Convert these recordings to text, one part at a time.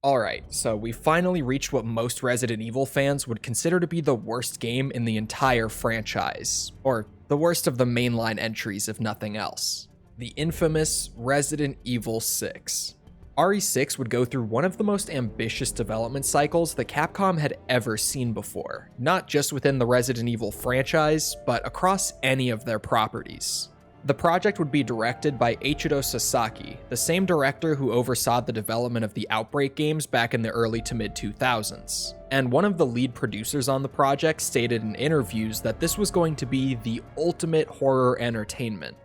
Alright, so we finally reached what most Resident Evil fans would consider to be the worst game in the entire franchise, or the worst of the mainline entries if nothing else. The infamous Resident Evil 6. RE6 would go through one of the most ambitious development cycles that Capcom had ever seen before, not just within the Resident Evil franchise, but across any of their properties. The project would be directed by Eiichiro Sasaki, the same director who oversaw the development of the Outbreak games back in the early to mid 2000s. And one of the lead producers on the project stated in interviews that this was going to be the ultimate horror entertainment.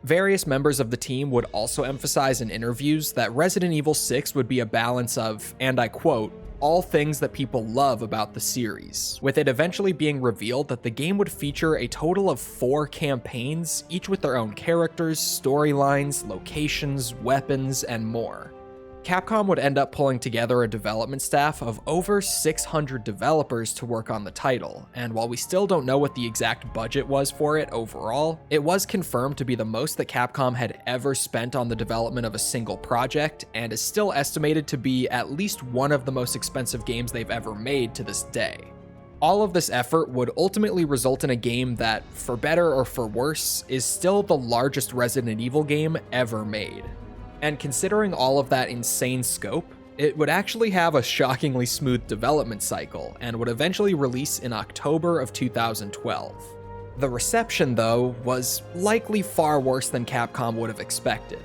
Various members of the team would also emphasize in interviews that Resident Evil 6 would be a balance of, and I quote, all things that people love about the series, with it eventually being revealed that the game would feature a total of 4 campaigns, each with their own characters, storylines, locations, weapons, and more. Capcom would end up pulling together a development staff of over 600 developers to work on the title, and while we still don't know what the exact budget was for it overall, it was confirmed to be the most that Capcom had ever spent on the development of a single project, and is still estimated to be at least one of the most expensive games they've ever made to this day. All of this effort would ultimately result in a game that, for better or for worse, is still the largest Resident Evil game ever made. And considering all of that insane scope, it would actually have a shockingly smooth development cycle and would eventually release in October of 2012. The reception, though, was likely far worse than Capcom would have expected.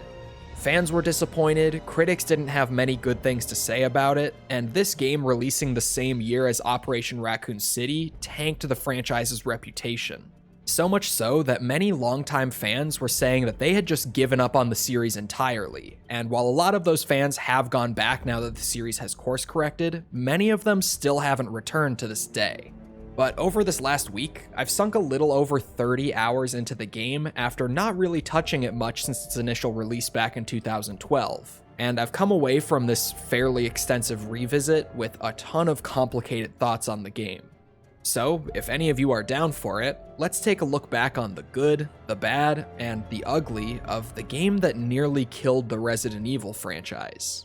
Fans were disappointed, critics didn't have many good things to say about it, and this game releasing the same year as Operation Raccoon City tanked the franchise's reputation. So much so that many longtime fans were saying that they had just given up on the series entirely, and while a lot of those fans have gone back now that the series has course corrected, many of them still haven't returned to this day. But over this last week, I've sunk a little over 30 hours into the game after not really touching it much since its initial release back in 2012, and I've come away from this fairly extensive revisit with a ton of complicated thoughts on the game. So, if any of you are down for it, let's take a look back on the good, the bad, and the ugly of the game that nearly killed the Resident Evil franchise.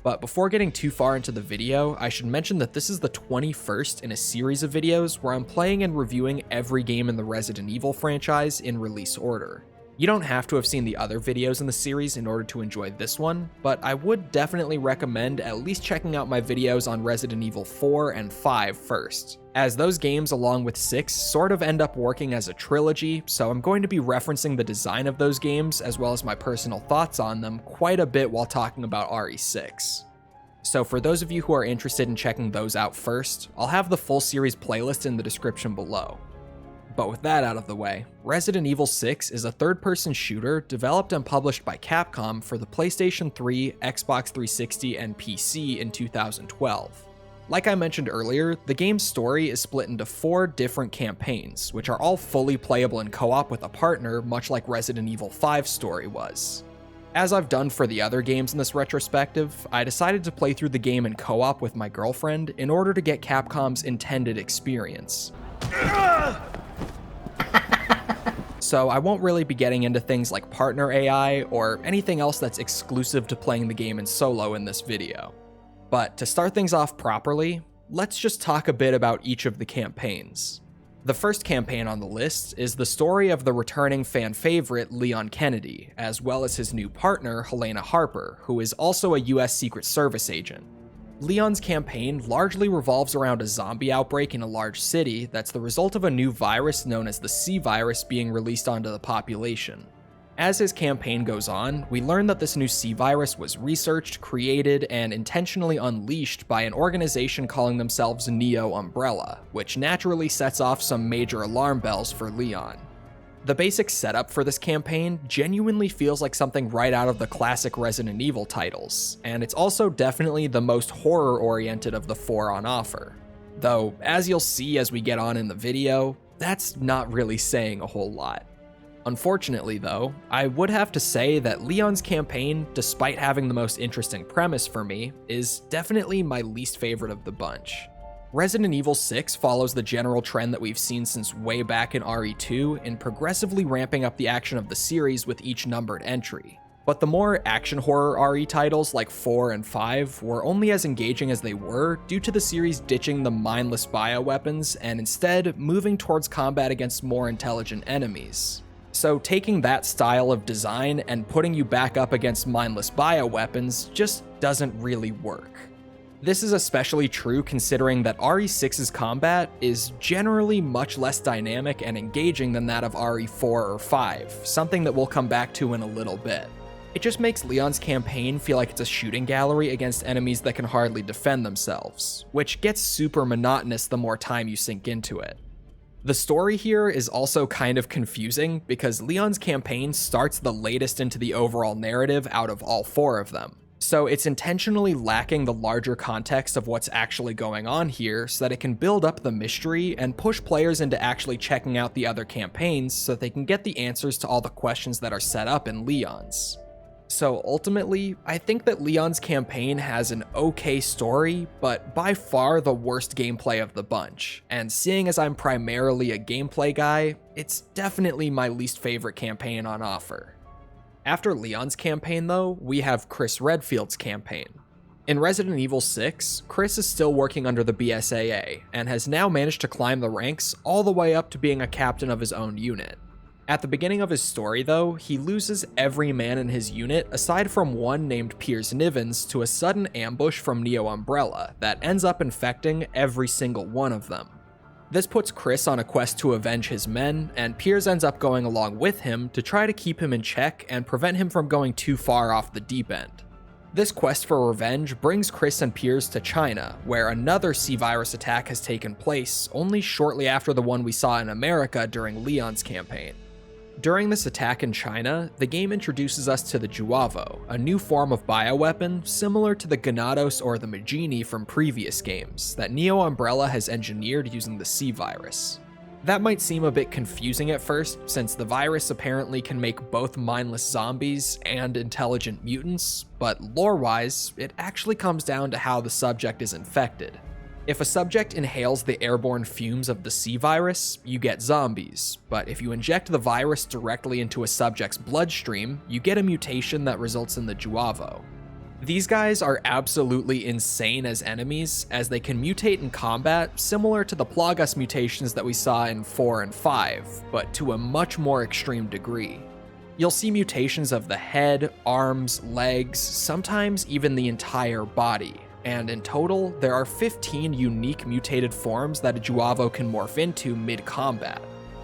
But before getting too far into the video, I should mention that this is the 21st in a series of videos where I'm playing and reviewing every game in the Resident Evil franchise in release order. You don't have to have seen the other videos in the series in order to enjoy this one, but I would definitely recommend at least checking out my videos on Resident Evil 4 and 5 first, as those games along with 6 sort of end up working as a trilogy, so I'm going to be referencing the design of those games as well as my personal thoughts on them quite a bit while talking about RE6. So for those of you who are interested in checking those out first, I'll have the full series playlist in the description below. But with that out of the way, Resident Evil 6 is a third-person shooter developed and published by Capcom for the PlayStation 3, Xbox 360, and PC in 2012. Like I mentioned earlier, the game's story is split into 4 different campaigns, which are all fully playable in co-op with a partner, much like Resident Evil 5's story was. As I've done for the other games in this retrospective, I decided to play through the game in co-op with my girlfriend in order to get Capcom's intended experience. So I won't really be getting into things like partner AI or anything else that's exclusive to playing the game in solo in this video. But to start things off properly, let's just talk a bit about each of the campaigns. The first campaign on the list is the story of the returning fan favorite Leon Kennedy, as well as his new partner Helena Harper, who is also a US Secret Service agent. Leon's campaign largely revolves around a zombie outbreak in a large city that's the result of a new virus known as the C virus being released onto the population. As his campaign goes on, we learn that this new C virus was researched, created, and intentionally unleashed by an organization calling themselves Neo Umbrella, which naturally sets off some major alarm bells for Leon. The basic setup for this campaign genuinely feels like something right out of the classic Resident Evil titles, and it's also definitely the most horror-oriented of the 4 on offer. Though, as you'll see as we get on in the video, that's not really saying a whole lot. Unfortunately though, I would have to say that Leon's campaign, despite having the most interesting premise for me, is definitely my least favorite of the bunch. Resident Evil 6 follows the general trend that we've seen since way back in RE2 in progressively ramping up the action of the series with each numbered entry. But the more action horror RE titles like 4 and 5 were only as engaging as they were due to the series ditching the mindless bioweapons and instead moving towards combat against more intelligent enemies. So taking that style of design and putting you back up against mindless bioweapons just doesn't really work. This is especially true considering that RE6's combat is generally much less dynamic and engaging than that of RE4 or 5, something that we'll come back to in a little bit. It just makes Leon's campaign feel like it's a shooting gallery against enemies that can hardly defend themselves, which gets super monotonous the more time you sink into it. The story here is also kind of confusing because Leon's campaign starts the latest into the overall narrative out of all 4 of them. So it's intentionally lacking the larger context of what's actually going on here so that it can build up the mystery and push players into actually checking out the other campaigns so that they can get the answers to all the questions that are set up in Leon's. So ultimately, I think that Leon's campaign has an okay story, but by far the worst gameplay of the bunch, and seeing as I'm primarily a gameplay guy, it's definitely my least favorite campaign on offer. After Leon's campaign though, we have Chris Redfield's campaign. In Resident Evil 6, Chris is still working under the BSAA, and has now managed to climb the ranks all the way up to being a captain of his own unit. At the beginning of his story though, he loses every man in his unit aside from one named Piers Nivens to a sudden ambush from Neo Umbrella that ends up infecting every single one of them. This puts Chris on a quest to avenge his men, and Piers ends up going along with him to try to keep him in check and prevent him from going too far off the deep end. This quest for revenge brings Chris and Piers to China, where another C-virus attack has taken place only shortly after the one we saw in America during Leon's campaign. During this attack in China, the game introduces us to the Juavo, a new form of bioweapon similar to the Ganados or the Magini from previous games that Neo Umbrella has engineered using the C-virus. That might seem a bit confusing at first, since the virus apparently can make both mindless zombies and intelligent mutants, but lore-wise, it actually comes down to how the subject is infected. If a subject inhales the airborne fumes of the C-virus, you get zombies, but if you inject the virus directly into a subject's bloodstream, you get a mutation that results in the Juavo. These guys are absolutely insane as enemies, as they can mutate in combat similar to the Plagas mutations that we saw in 4 and 5, but to a much more extreme degree. You'll see mutations of the head, arms, legs, sometimes even the entire body. And in total, there are 15 unique mutated forms that a Juavo can morph into mid-combat.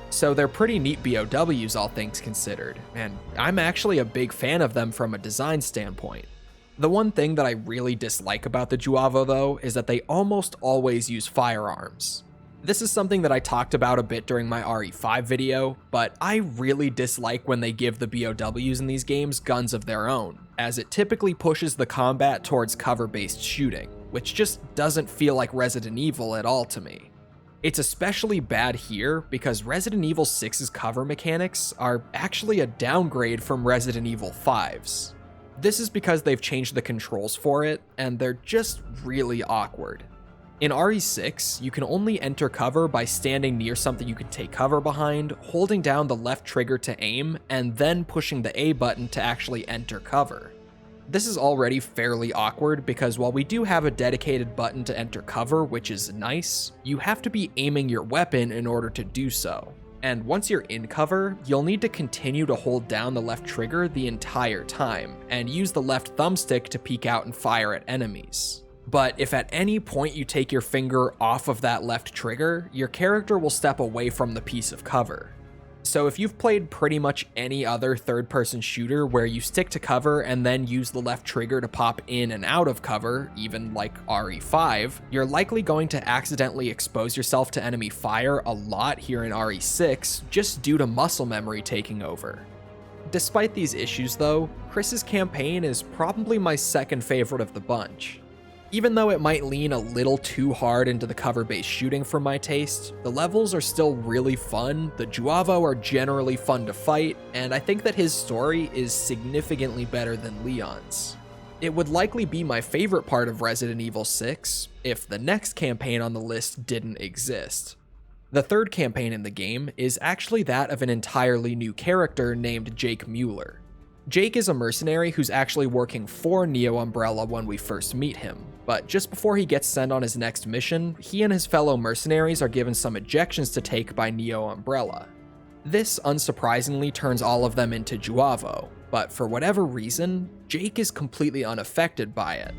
So they're pretty neat BOWs, all things considered, and I'm actually a big fan of them from a design standpoint. The one thing that I really dislike about the Juavo though is that they almost always use firearms. This is something that I talked about a bit during my RE5 video, but I really dislike when they give the BOWs in these games guns of their own, as it typically pushes the combat towards cover-based shooting, which just doesn't feel like Resident Evil at all to me. It's especially bad here because Resident Evil 6's cover mechanics are actually a downgrade from Resident Evil 5's. This is because they've changed the controls for it, and they're just really awkward. In RE6, you can only enter cover by standing near something you can take cover behind, holding down the left trigger to aim, and then pushing the A button to actually enter cover. This is already fairly awkward because while we do have a dedicated button to enter cover, which is nice, you have to be aiming your weapon in order to do so. And once you're in cover, you'll need to continue to hold down the left trigger the entire time, and use the left thumbstick to peek out and fire at enemies. But if at any point you take your finger off of that left trigger, your character will step away from the piece of cover. So if you've played pretty much any other third-person shooter where you stick to cover and then use the left trigger to pop in and out of cover, even like RE5, you're likely going to accidentally expose yourself to enemy fire a lot here in RE6 just due to muscle memory taking over. Despite these issues though, Chris's campaign is probably my second favorite of the bunch. Even though it might lean a little too hard into the cover-based shooting for my taste, the levels are still really fun, the Juavo are generally fun to fight, and I think that his story is significantly better than Leon's. It would likely be my favorite part of Resident Evil 6 if the next campaign on the list didn't exist. The third campaign in the game is actually that of an entirely new character named Jake Mueller. Jake is a mercenary who's actually working for Neo Umbrella when we first meet him, but just before he gets sent on his next mission, he and his fellow mercenaries are given some ejections to take by Neo Umbrella. This, unsurprisingly, turns all of them into Juavo, but for whatever reason, Jake is completely unaffected by it.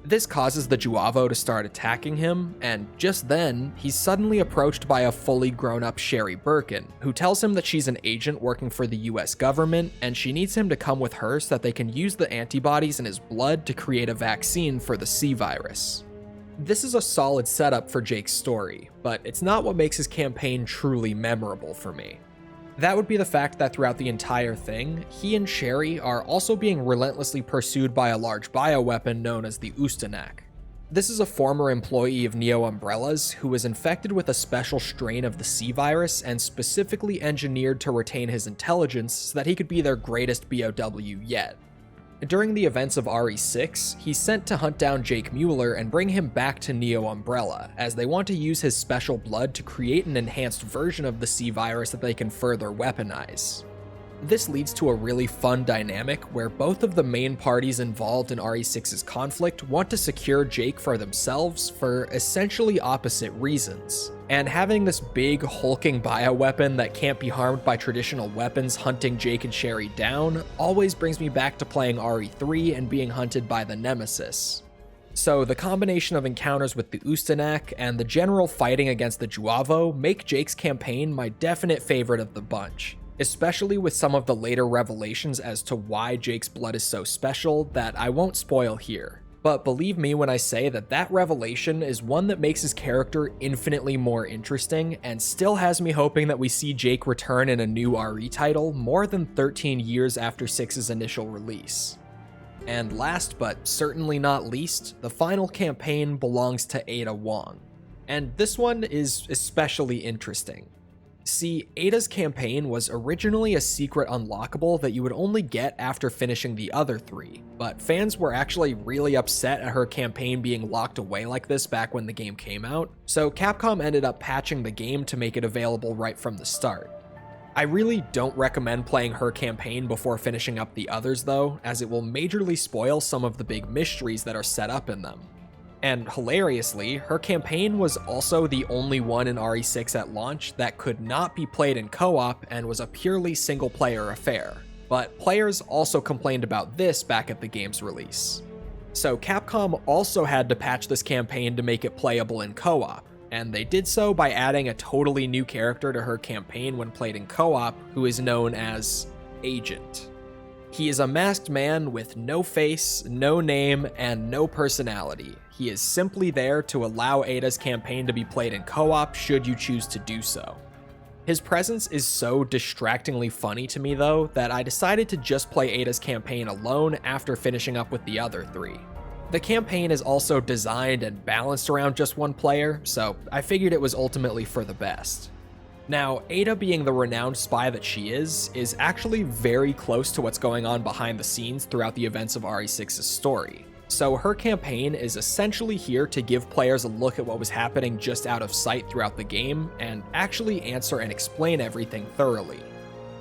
This causes the Juavo to start attacking him, and just then, he's suddenly approached by a fully grown-up Sherry Birkin, who tells him that she's an agent working for the US government, and she needs him to come with her so that they can use the antibodies in his blood to create a vaccine for the C virus. This is a solid setup for Jake's story, but it's not what makes his campaign truly memorable for me. That would be the fact that throughout the entire thing, he and Sherry are also being relentlessly pursued by a large bioweapon known as the Ustanak. This is a former employee of Neo Umbrella's who was infected with a special strain of the C virus and specifically engineered to retain his intelligence so that he could be their greatest BOW yet. During the events of RE6, he's sent to hunt down Jake Mueller and bring him back to Neo Umbrella, as they want to use his special blood to create an enhanced version of the C virus that they can further weaponize. This leads to a really fun dynamic where both of the main parties involved in RE6's conflict want to secure Jake for themselves for essentially opposite reasons. And having this big hulking bioweapon that can't be harmed by traditional weapons hunting Jake and Sherry down always brings me back to playing RE3 and being hunted by the Nemesis. So the combination of encounters with the Ustanak and the general fighting against the Juavo make Jake's campaign my definite favorite of the bunch, especially with some of the later revelations as to why Jake's blood is so special that I won't spoil here. But believe me when I say that that revelation is one that makes his character infinitely more interesting and still has me hoping that we see Jake return in a new RE title more than 13 years after 6's initial release. And last but certainly not least, the final campaign belongs to Ada Wong. And this one is especially interesting. See, Ada's campaign was originally a secret unlockable that you would only get after finishing the other three, but fans were actually really upset at her campaign being locked away like this back when the game came out, so Capcom ended up patching the game to make it available right from the start. I really don't recommend playing her campaign before finishing up the others though, as it will majorly spoil some of the big mysteries that are set up in them. And hilariously, her campaign was also the only one in RE6 at launch that could not be played in co-op and was a purely single-player affair. But players also complained about this back at the game's release. So Capcom also had to patch this campaign to make it playable in co-op, and they did so by adding a totally new character to her campaign when played in co-op, who is known as Agent. He is a masked man with no face, no name, and no personality. He is simply there to allow Ada's campaign to be played in co-op should you choose to do so. His presence is so distractingly funny to me though, that I decided to just play Ada's campaign alone after finishing up with the other three. The campaign is also designed and balanced around just one player, so I figured it was ultimately for the best. Now, Ada being the renowned spy that she is actually very close to what's going on behind the scenes throughout the events of RE6's story. So her campaign is essentially here to give players a look at what was happening just out of sight throughout the game, and actually answer and explain everything thoroughly.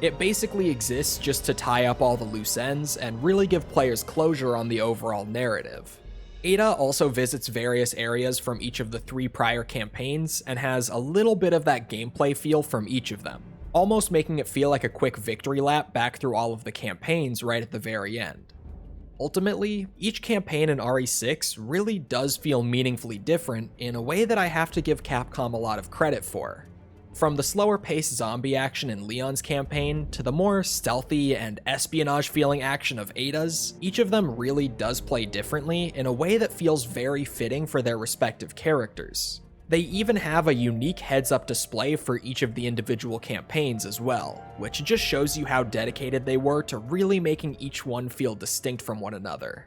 It basically exists just to tie up all the loose ends and really give players closure on the overall narrative. Ada also visits various areas from each of the three prior campaigns and has a little bit of that gameplay feel from each of them, almost making it feel like a quick victory lap back through all of the campaigns right at the very end. Ultimately, each campaign in RE6 really does feel meaningfully different in a way that I have to give Capcom a lot of credit for. From the slower-paced zombie action in Leon's campaign to the more stealthy and espionage-feeling action of Ada's, each of them really does play differently in a way that feels very fitting for their respective characters. They even have a unique heads-up display for each of the individual campaigns as well, which just shows you how dedicated they were to really making each one feel distinct from one another.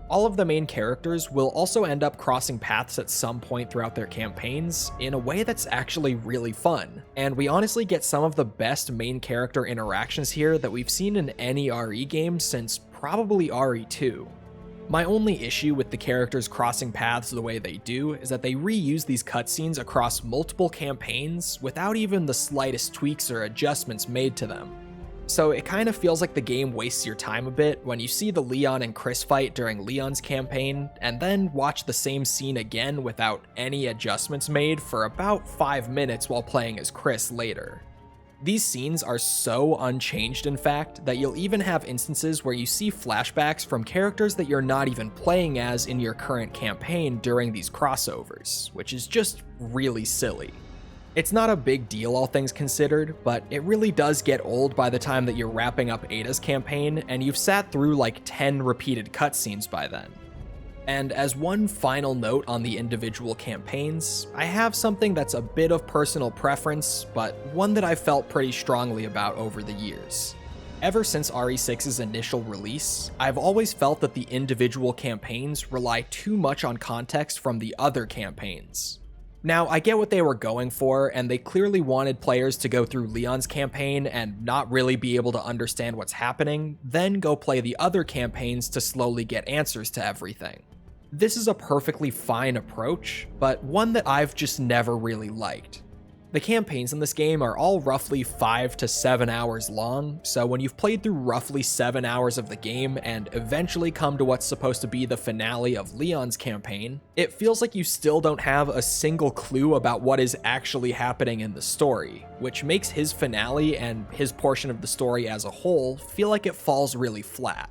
All of the main characters will also end up crossing paths at some point throughout their campaigns in a way that's actually really fun, and we honestly get some of the best main character interactions here that we've seen in any RE game since probably RE2. My only issue with the characters crossing paths the way they do is that they reuse these cutscenes across multiple campaigns without even the slightest tweaks or adjustments made to them. So it kind of feels like the game wastes your time a bit when you see the Leon and Chris fight during Leon's campaign, and then watch the same scene again without any adjustments made for about 5 minutes while playing as Chris later. These scenes are so unchanged, in fact, that you'll even have instances where you see flashbacks from characters that you're not even playing as in your current campaign during these crossovers, which is just really silly. It's not a big deal, all things considered, but it really does get old by the time that you're wrapping up Ada's campaign and you've sat through like 10 repeated cutscenes by then. And as one final note on the individual campaigns, I have something that's a bit of personal preference, but one that I've felt pretty strongly about over the years. Ever since RE6's initial release, I've always felt that the individual campaigns rely too much on context from the other campaigns. Now, I get what they were going for, and they clearly wanted players to go through Leon's campaign and not really be able to understand what's happening, then go play the other campaigns to slowly get answers to everything. This is a perfectly fine approach, but one that I've just never really liked. The campaigns in this game are all roughly 5 to 7 hours long, so when you've played through roughly 7 hours of the game and eventually come to what's supposed to be the finale of Leon's campaign, it feels like you still don't have a single clue about what is actually happening in the story, which makes his finale and his portion of the story as a whole feel like it falls really flat.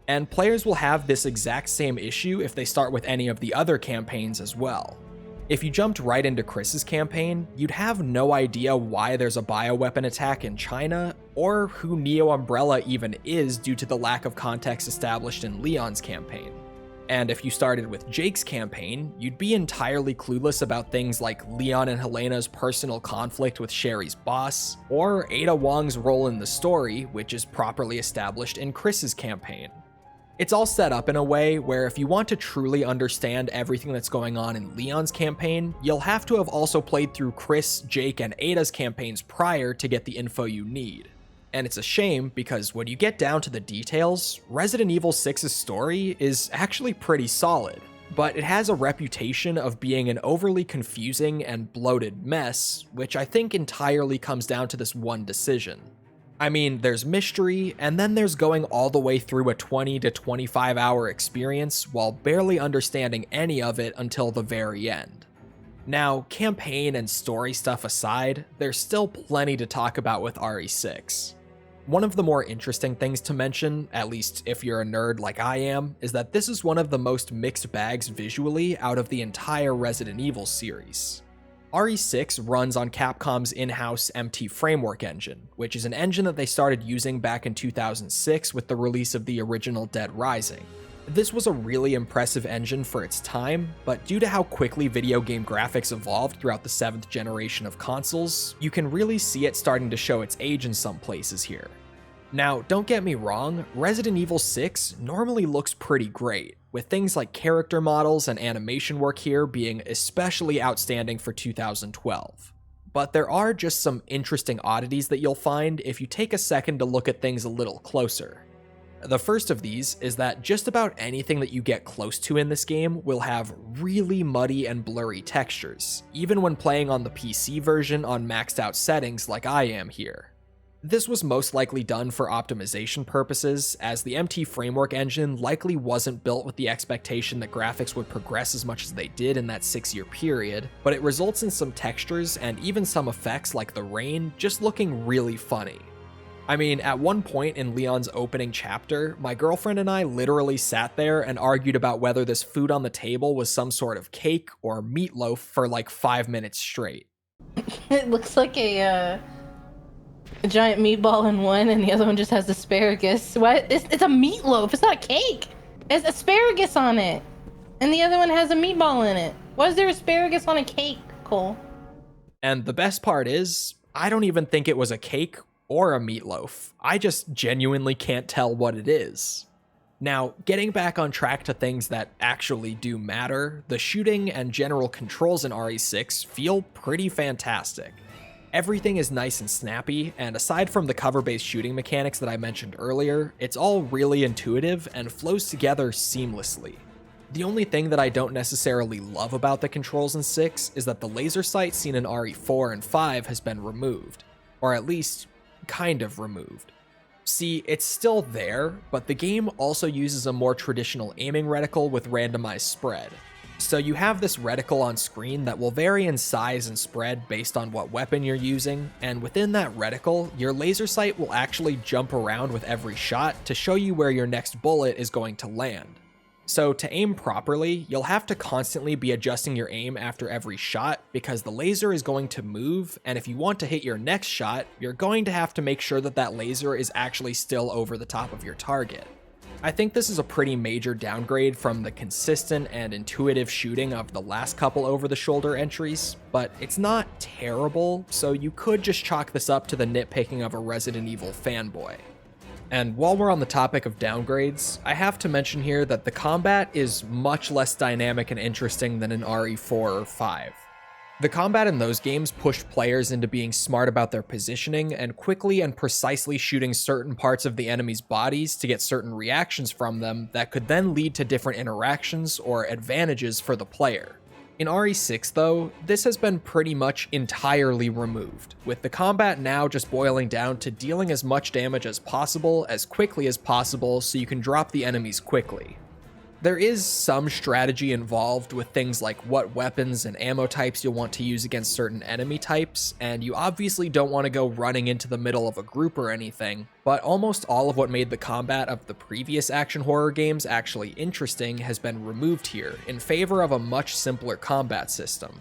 And players will have this exact same issue if they start with any of the other campaigns as well. If you jumped right into Chris's campaign, you'd have no idea why there's a bioweapon attack in China, or who Neo Umbrella even is due to the lack of context established in Leon's campaign. And if you started with Jake's campaign, you'd be entirely clueless about things like Leon and Helena's personal conflict with Sherry's boss, or Ada Wong's role in the story, which is properly established in Chris's campaign. It's all set up in a way where if you want to truly understand everything that's going on in Leon's campaign, you'll have to have also played through Chris, Jake, and Ada's campaigns prior to get the info you need. And it's a shame because when you get down to the details, Resident Evil 6's story is actually pretty solid, but it has a reputation of being an overly confusing and bloated mess, which I think entirely comes down to this one decision. I mean, there's mystery, and then there's going all the way through a 20 to 25 hour experience while barely understanding any of it until the very end. Now, campaign and story stuff aside, there's still plenty to talk about with RE6. One of the more interesting things to mention, at least if you're a nerd like I am, is that this is one of the most mixed bags visually out of the entire Resident Evil series. RE6 runs on Capcom's in-house MT Framework engine, which is an engine that they started using back in 2006 with the release of the original Dead Rising. This was a really impressive engine for its time, but due to how quickly video game graphics evolved throughout the 7th generation of consoles, you can really see it starting to show its age in some places here. Now, don't get me wrong, Resident Evil 6 normally looks pretty great, with things like character models and animation work here being especially outstanding for 2012. But there are just some interesting oddities that you'll find if you take a second to look at things a little closer. The first of these is that just about anything that you get close to in this game will have really muddy and blurry textures, even when playing on the PC version on maxed out settings like I am here. This was most likely done for optimization purposes, as the MT Framework engine likely wasn't built with the expectation that graphics would progress as much as they did in that 6-year period, but it results in some textures and even some effects like the rain just looking really funny. I mean, at one point in Leon's opening chapter, my girlfriend and I literally sat there and argued about whether this food on the table was some sort of cake or meatloaf for like 5 minutes straight. It looks like a giant meatball in one, and the other one just has asparagus. What? It's a meatloaf. It's not cake. It's asparagus on it, and the other one has a meatball in it. Why is there asparagus on a cake, Cole? And the best part is, I don't even think it was a cake or a meatloaf. I just genuinely can't tell what it is. Now, getting back on track to things that actually do matter, the shooting and general controls in RE6 feel pretty fantastic. Everything is nice and snappy, and aside from the cover-based shooting mechanics that I mentioned earlier, it's all really intuitive and flows together seamlessly. The only thing that I don't necessarily love about the controls in 6 is that the laser sight seen in RE4 and 5 has been removed, or at least kind of removed. See, it's still there, but the game also uses a more traditional aiming reticle with randomized spread. So you have this reticle on screen that will vary in size and spread based on what weapon you're using, and within that reticle, your laser sight will actually jump around with every shot to show you where your next bullet is going to land. So to aim properly, you'll have to constantly be adjusting your aim after every shot because the laser is going to move, and if you want to hit your next shot, you're going to have to make sure that that laser is actually still over the top of your target. I think this is a pretty major downgrade from the consistent and intuitive shooting of the last couple over-the-shoulder entries, but it's not terrible, so you could just chalk this up to the nitpicking of a Resident Evil fanboy. And while we're on the topic of downgrades, I have to mention here that the combat is much less dynamic and interesting than in RE4 or 5. The combat in those games pushed players into being smart about their positioning and quickly and precisely shooting certain parts of the enemy's bodies to get certain reactions from them that could then lead to different interactions or advantages for the player. In RE6 though, this has been pretty much entirely removed, with the combat now just boiling down to dealing as much damage as possible as quickly as possible so you can drop the enemies quickly. There is some strategy involved with things like what weapons and ammo types you'll want to use against certain enemy types, and you obviously don't want to go running into the middle of a group or anything, but almost all of what made the combat of the previous action horror games actually interesting has been removed here in favor of a much simpler combat system.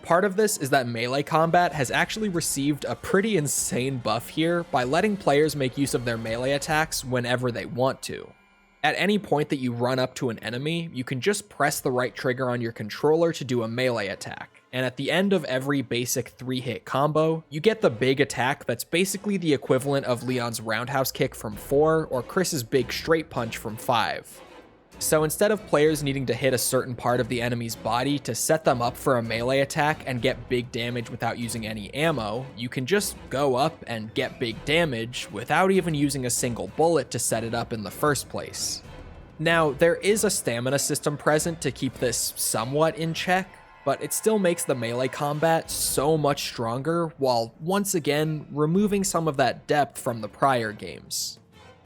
Part of this is that melee combat has actually received a pretty insane buff here by letting players make use of their melee attacks whenever they want to. At any point that you run up to an enemy, you can just press the right trigger on your controller to do a melee attack, and at the end of every basic 3-hit combo, you get the big attack that's basically the equivalent of Leon's roundhouse kick from 4 or Chris's big straight punch from 5. So instead of players needing to hit a certain part of the enemy's body to set them up for a melee attack and get big damage without using any ammo, you can just go up and get big damage without even using a single bullet to set it up in the first place. Now, there is a stamina system present to keep this somewhat in check, but it still makes the melee combat so much stronger while once again removing some of that depth from the prior games.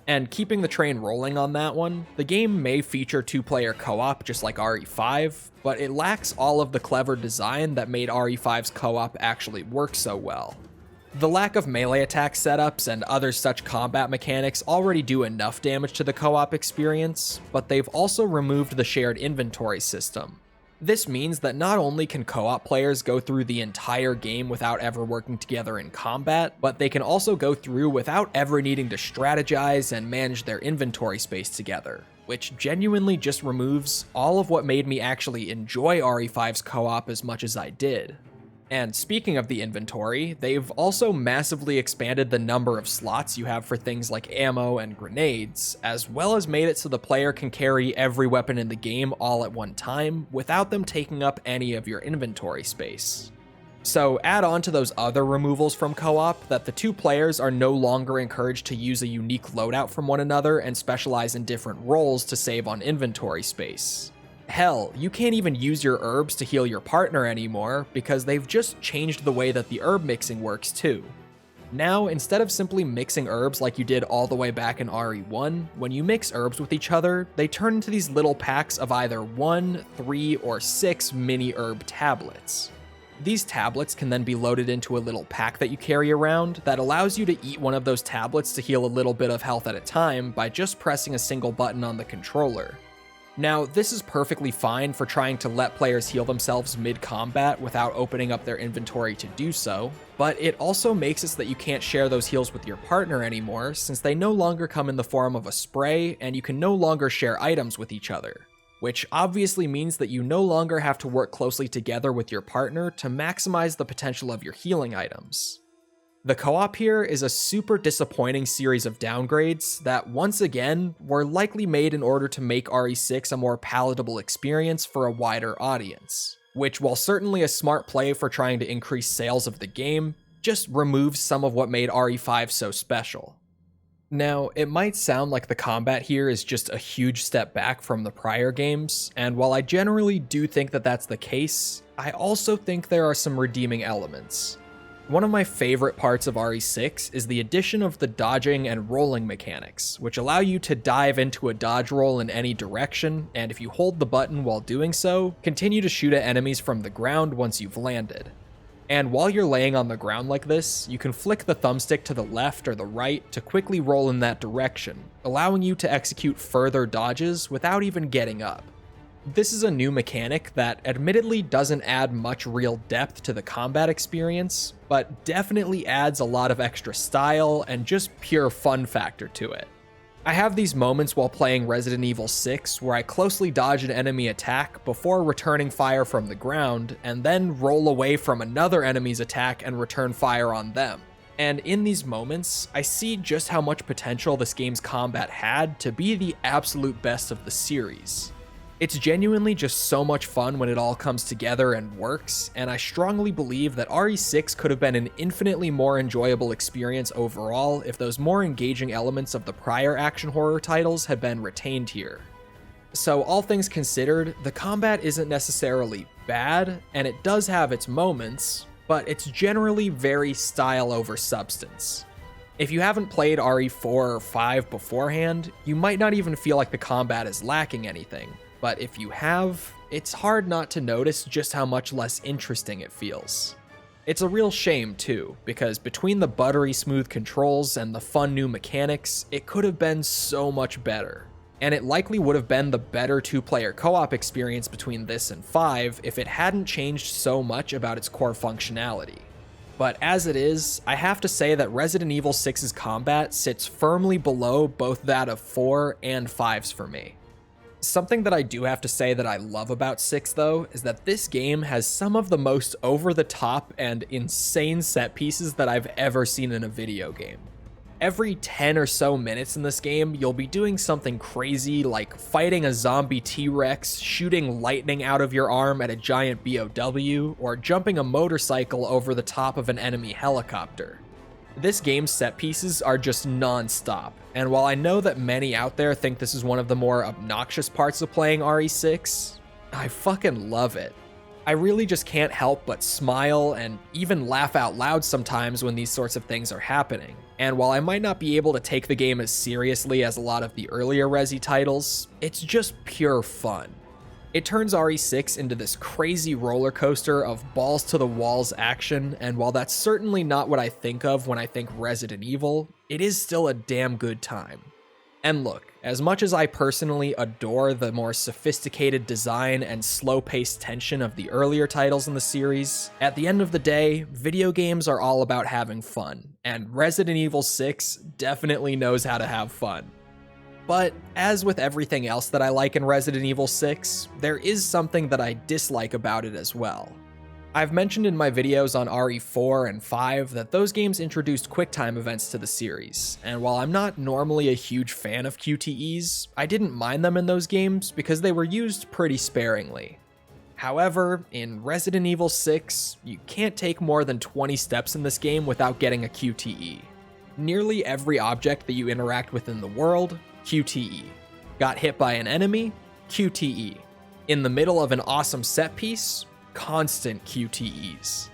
And keeping the train rolling on that one, the game may feature 2-player co-op just like RE5, but it lacks all of the clever design that made RE5's co-op actually work so well. The lack of melee attack setups and other such combat mechanics already do enough damage to the co-op experience, but they've also removed the shared inventory system. This means that not only can co-op players go through the entire game without ever working together in combat, but they can also go through without ever needing to strategize and manage their inventory space together, which genuinely just removes all of what made me actually enjoy RE5's co-op as much as I did. And speaking of the inventory, they've also massively expanded the number of slots you have for things like ammo and grenades, as well as made it so the player can carry every weapon in the game all at one time without them taking up any of your inventory space. So add on to those other removals from co-op that the 2 players are no longer encouraged to use a unique loadout from one another and specialize in different roles to save on inventory space. Hell, you can't even use your herbs to heal your partner anymore because they've just changed the way that the herb mixing works too. Now, instead of simply mixing herbs like you did all the way back in RE1, when you mix herbs with each other, they turn into these little packs of either 1, 3, or 6 mini herb tablets. These tablets can then be loaded into a little pack that you carry around that allows you to eat one of those tablets to heal a little bit of health at a time by just pressing a single button on the controller. Now, this is perfectly fine for trying to let players heal themselves mid-combat without opening up their inventory to do so, but it also makes it so that you can't share those heals with your partner anymore since they no longer come in the form of a spray and you can no longer share items with each other, which obviously means that you no longer have to work closely together with your partner to maximize the potential of your healing items. The co-op here is a super disappointing series of downgrades that, once again, were likely made in order to make RE6 a more palatable experience for a wider audience, which, while certainly a smart play for trying to increase sales of the game, just removes some of what made RE5 so special. Now, it might sound like the combat here is just a huge step back from the prior games, and while I generally do think that that's the case, I also think there are some redeeming elements. One of my favorite parts of RE6 is the addition of the dodging and rolling mechanics, which allow you to dive into a dodge roll in any direction, and if you hold the button while doing so, continue to shoot at enemies from the ground once you've landed. And while you're laying on the ground like this, you can flick the thumbstick to the left or the right to quickly roll in that direction, allowing you to execute further dodges without even getting up. This is a new mechanic that admittedly doesn't add much real depth to the combat experience, but definitely adds a lot of extra style and just pure fun factor to it. I have these moments while playing Resident Evil 6 where I closely dodge an enemy attack before returning fire from the ground, and then roll away from another enemy's attack and return fire on them. And in these moments, I see just how much potential this game's combat had to be the absolute best of the series. It's genuinely just so much fun when it all comes together and works, and I strongly believe that RE6 could have been an infinitely more enjoyable experience overall if those more engaging elements of the prior action horror titles had been retained here. So all things considered, the combat isn't necessarily bad, and it does have its moments, but it's generally very style over substance. If you haven't played RE4 or 5 beforehand, you might not even feel like the combat is lacking anything. But if you have, it's hard not to notice just how much less interesting it feels. It's a real shame too, because between the buttery smooth controls and the fun new mechanics, it could have been so much better. And it likely would have been the better two-player co-op experience between this and 5 if it hadn't changed so much about its core functionality. But as it is, I have to say that Resident Evil 6's combat sits firmly below both that of 4 and 5's for me. Something that I do have to say that I love about 6 though, is that this game has some of the most over-the-top and insane set pieces that I've ever seen in a video game. Every 10 or so minutes in this game, you'll be doing something crazy like fighting a zombie T-Rex, shooting lightning out of your arm at a giant BOW, or jumping a motorcycle over the top of an enemy helicopter. This game's set pieces are just non-stop, and while I know that many out there think this is one of the more obnoxious parts of playing RE6, I fucking love it. I really just can't help but smile and even laugh out loud sometimes when these sorts of things are happening. And while I might not be able to take the game as seriously as a lot of the earlier Resi titles, it's just pure fun. It turns RE6 into this crazy roller coaster of balls to the walls action, and while that's certainly not what I think of when I think Resident Evil, it is still a damn good time. And look, as much as I personally adore the more sophisticated design and slow-paced tension of the earlier titles in the series, at the end of the day, video games are all about having fun, and Resident Evil 6 definitely knows how to have fun. But as with everything else that I like in Resident Evil 6, there is something that I dislike about it as well. I've mentioned in my videos on RE4 and 5 that those games introduced QuickTime events to the series, and while I'm not normally a huge fan of QTEs, I didn't mind them in those games because they were used pretty sparingly. However, in Resident Evil 6, you can't take more than 20 steps in this game without getting a QTE. Nearly every object that you interact with in the world, QTE. Got hit by an enemy? QTE. In the middle of an awesome set piece? Constant QTEs.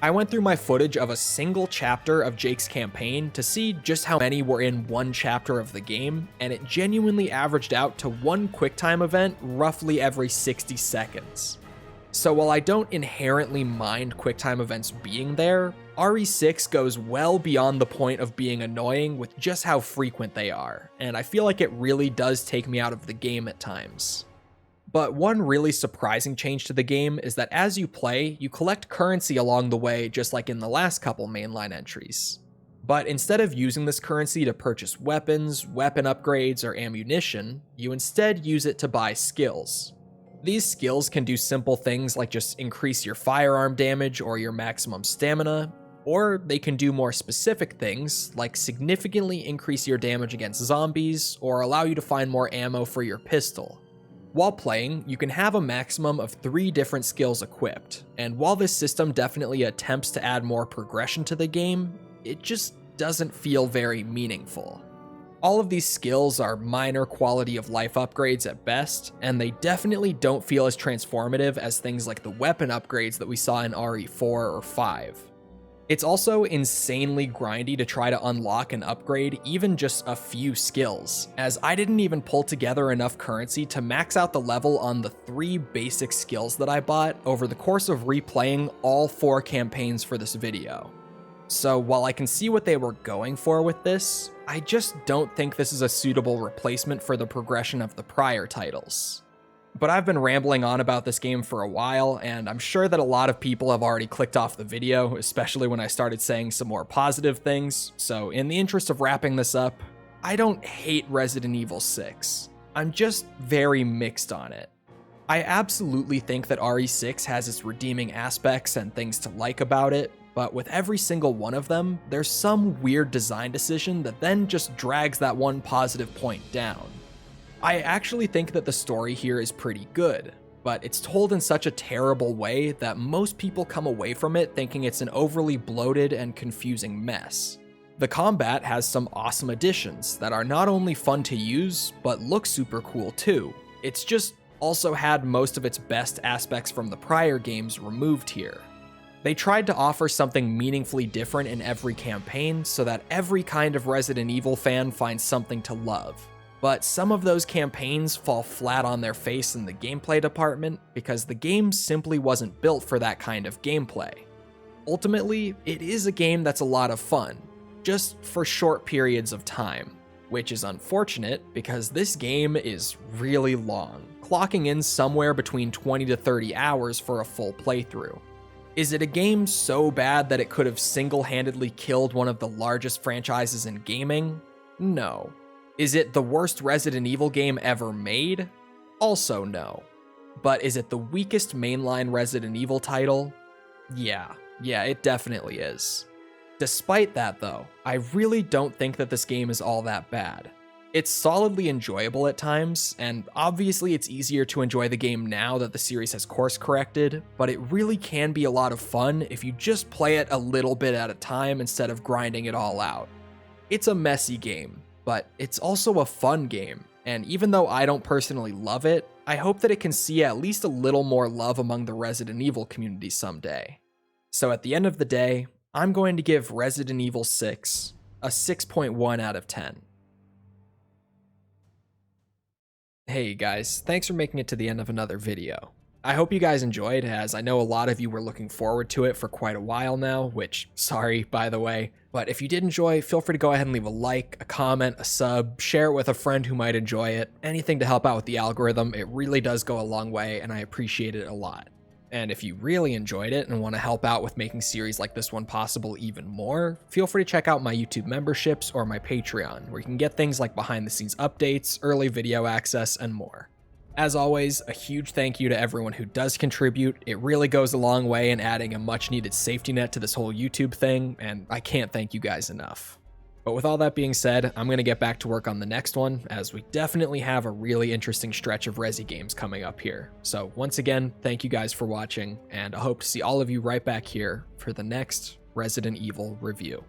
I went through my footage of a single chapter of Jake's campaign to see just how many were in one chapter of the game, and it genuinely averaged out to one QuickTime event roughly every 60 seconds. So while I don't inherently mind QuickTime events being there, RE6 goes well beyond the point of being annoying with just how frequent they are, and I feel like it really does take me out of the game at times. But one really surprising change to the game is that as you play, you collect currency along the way just like in the last couple mainline entries. But instead of using this currency to purchase weapons, weapon upgrades, or ammunition, you instead use it to buy skills. These skills can do simple things like just increase your firearm damage or your maximum stamina, or they can do more specific things like significantly increase your damage against zombies or allow you to find more ammo for your pistol. While playing, you can have a maximum of 3 different skills equipped, and while this system definitely attempts to add more progression to the game, it just doesn't feel very meaningful. All of these skills are minor quality of life upgrades at best, and they definitely don't feel as transformative as things like the weapon upgrades that we saw in RE4 or 5. It's also insanely grindy to try to unlock and upgrade even just a few skills, as I didn't even pull together enough currency to max out the level on the 3 basic skills that I bought over the course of replaying all 4 campaigns for this video. So while I can see what they were going for with this, I just don't think this is a suitable replacement for the progression of the prior titles. But I've been rambling on about this game for a while, and I'm sure that a lot of people have already clicked off the video, especially when I started saying some more positive things, so in the interest of wrapping this up, I don't hate Resident Evil 6. I'm just very mixed on it. I absolutely think that RE6 has its redeeming aspects and things to like about it, but with every single one of them, there's some weird design decision that then just drags that one positive point down. I actually think that the story here is pretty good, but it's told in such a terrible way that most people come away from it thinking it's an overly bloated and confusing mess. The combat has some awesome additions that are not only fun to use, but look super cool too. It's just also had most of its best aspects from the prior games removed here. They tried to offer something meaningfully different in every campaign so that every kind of Resident Evil fan finds something to love. But some of those campaigns fall flat on their face in the gameplay department because the game simply wasn't built for that kind of gameplay. Ultimately, it is a game that's a lot of fun, just for short periods of time, which is unfortunate because this game is really long, clocking in somewhere between 20 to 30 hours for a full playthrough. Is it a game so bad that it could have single-handedly killed one of the largest franchises in gaming? No. Is it the worst Resident Evil game ever made? Also no. But is it the weakest mainline Resident Evil title? Yeah, it definitely is. Despite that though, I really don't think that this game is all that bad. It's solidly enjoyable at times, and obviously it's easier to enjoy the game now that the series has course corrected, but it really can be a lot of fun if you just play it a little bit at a time instead of grinding it all out. It's a messy game, but it's also a fun game, and even though I don't personally love it, I hope that it can see at least a little more love among the Resident Evil community someday. So at the end of the day, I'm going to give Resident Evil 6 a 6.1 out of 10. Hey guys, thanks for making it to the end of another video. I hope you guys enjoyed, as I know a lot of you were looking forward to it for quite a while now, which, sorry, by the way. But if you did enjoy, feel free to go ahead and leave a like, a comment, a sub, share it with a friend who might enjoy it. Anything to help out with the algorithm, it really does go a long way, and I appreciate it a lot. And if you really enjoyed it and want to help out with making series like this one possible even more, feel free to check out my YouTube memberships or my Patreon, where you can get things like behind the scenes updates, early video access, and more. As always, a huge thank you to everyone who does contribute. It really goes a long way in adding a much needed safety net to this whole YouTube thing, and I can't thank you guys enough. But with all that being said, I'm going to get back to work on the next one, as we definitely have a really interesting stretch of Resi games coming up here. So once again, thank you guys for watching, and I hope to see all of you right back here for the next Resident Evil review.